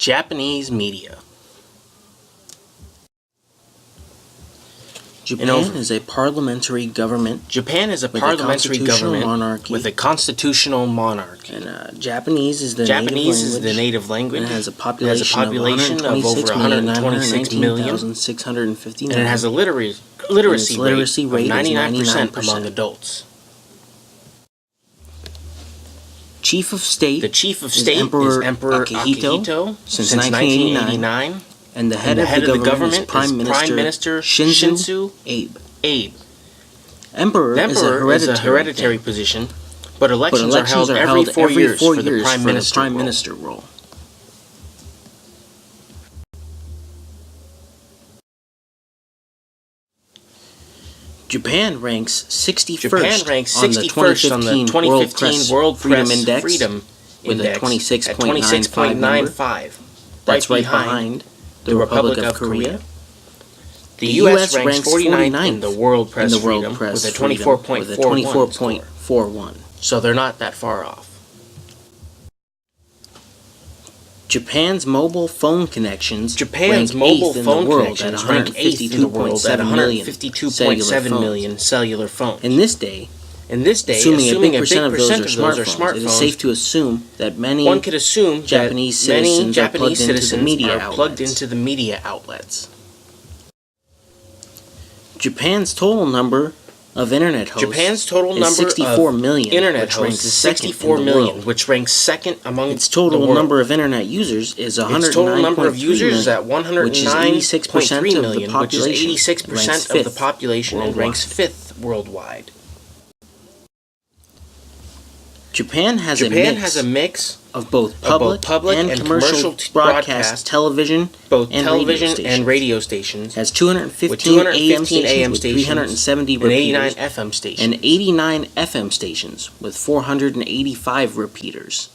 Japanese media. Japan is a parliamentary government. Japan is a parliamentary government monarchy. with a constitutional monarchy. And Japanese is the native language. And it has a population of over 126 million. 659. And it has a literacy rate of 99% among adults. Chief of State. The Chief of State is Emperor Akihito since 1989. And the head of the government is Prime Minister Shinzo Abe. Emperor is a hereditary position, but elections are held every 4 years for the Prime Minister role. Japan ranks 61st on the 2015 World Press Freedom Index with a 26.95. That's right behind the Republic of Korea. The U.S. ranks 49th in the World Press Freedom with a 24.41. So they're not that far off. Japan's mobile phone connections rank 8th in the world at 152.7 million cellular phones. In this day, assuming a big percent of those are smartphones, it is safe to assume that many Japanese citizens are plugged into the media outlets. Japan's total number of internet hosts is 64 million, which ranks second among its total number of internet users is 109.3 million, which is 86% of the population and ranks 5th worldwide. Japan has a mix of both public and commercial broadcast television and radio stations, has 215 AM stations with 370 repeaters, and 89 FM stations with 485 repeaters.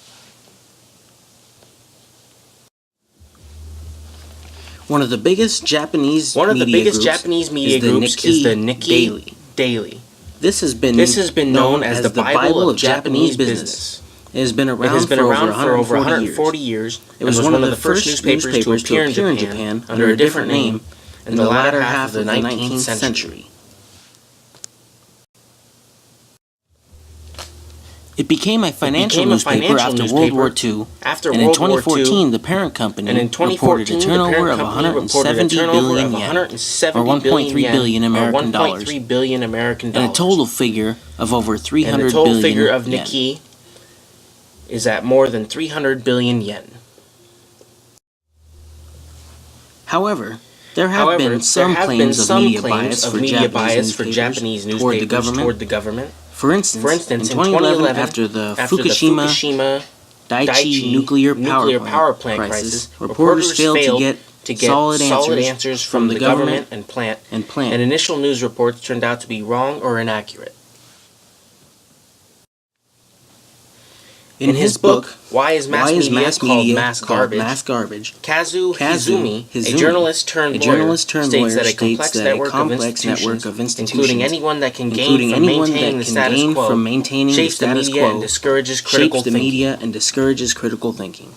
One of the biggest Japanese media groups is the Nikkei Daily. This has been known as the Bible of Japanese business. It has been around for over 140 years. It was one of the first newspapers to appear in Japan under a different name in the latter half of the 19th century. It became a financial newspaper after World War II, and in 2014 the parent company reported a turnover of 170 billion yen, or 1.3 billion American dollars, and a total figure of over 300 billion yen. And the total figure of Nikkei is at more than 300 billion yen. However, there have been some claims of media bias for Japanese newspapers toward the government. For instance, in 2011, after the Fukushima Daiichi nuclear power plant crisis, reporters failed to get solid answers from the government and plant, and initial news reports turned out to be wrong or inaccurate. In his book, Why is Mass Media Called Mass Garbage?, Kazu Hizumi, a journalist turned lawyer, states that a complex network of institutions, including anyone that can gain from maintaining the status quo, shapes the media and discourages critical thinking.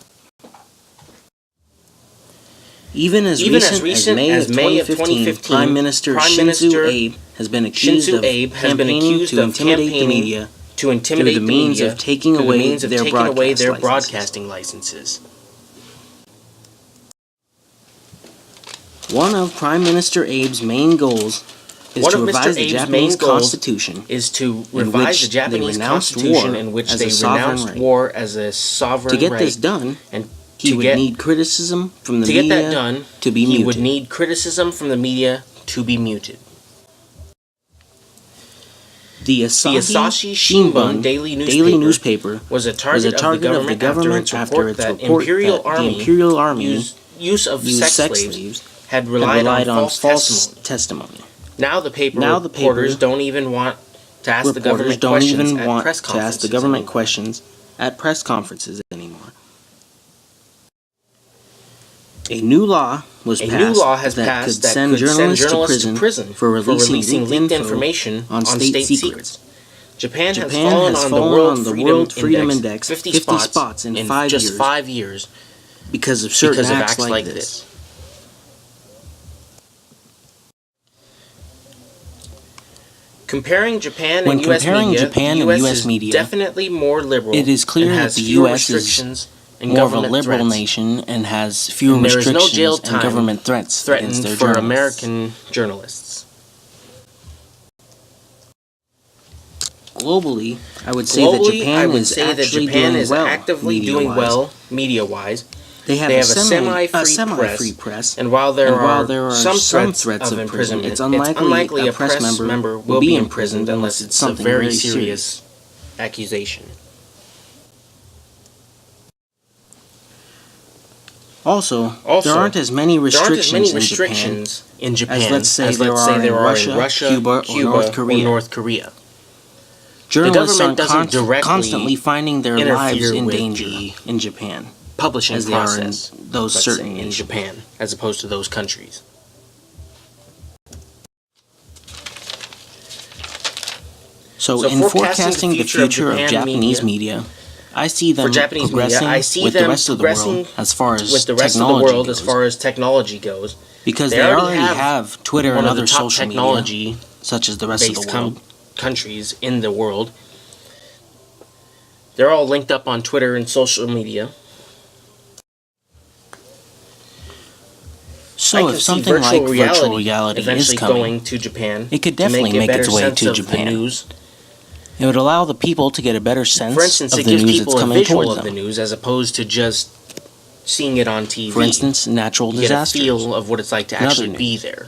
Even as recent as May of 2015, Prime Minister Shinzo Abe has been accused of campaigning to intimidate the media through the means of taking away their broadcasting licenses. One of Prime Minister Abe's main goals is to revise the Japanese Constitution, in which they renounced war as a sovereign right. To get this done, he would need criticism from the media to be muted. The Asahi Shimbun daily newspaper was a target of the government after its report that the Imperial Army use of sex slaves had relied on false testimony. Now the paper reporters don't even want to ask the government questions at press conferences anymore. A new law has passed that could send journalists to prison for releasing leaked information on state secrets. Japan has fallen on the World Freedom Index 50 spots in 5 years. because of certain acts like this. Comparing Japan and U.S. media, definitely more liberal. It is clear that the U.S. is more of a liberal nation and has fewer restrictions and government threats against their for American journalists. Globally, I would say that Japan is actively doing well media-wise. They have a semi-free press, and while there are some threats of imprisonment, it's unlikely a press member will be imprisoned unless it's a very serious accusation. Also, there aren't as many restrictions in Japan as, let's say, there are in Russia, Cuba, or North Korea. Journalists aren't constantly finding their lives in danger in Japan, publishing as they process, are in those certain in Japan, as opposed to those countries. So in forecasting the future of Japanese media, I see them progressing with the rest of the world as far as technology goes. Because they already have Twitter and other social media, such as the rest of the world. Countries in the world. They're all linked up on Twitter and social media. So if something like virtual reality is coming to Japan, it could definitely make its way to Japan. It would allow the people to get a better sense of the news that's coming towards them. The news as opposed to just seeing it on TV. For instance, natural disasters. Get a feel of what it's like to actually be there.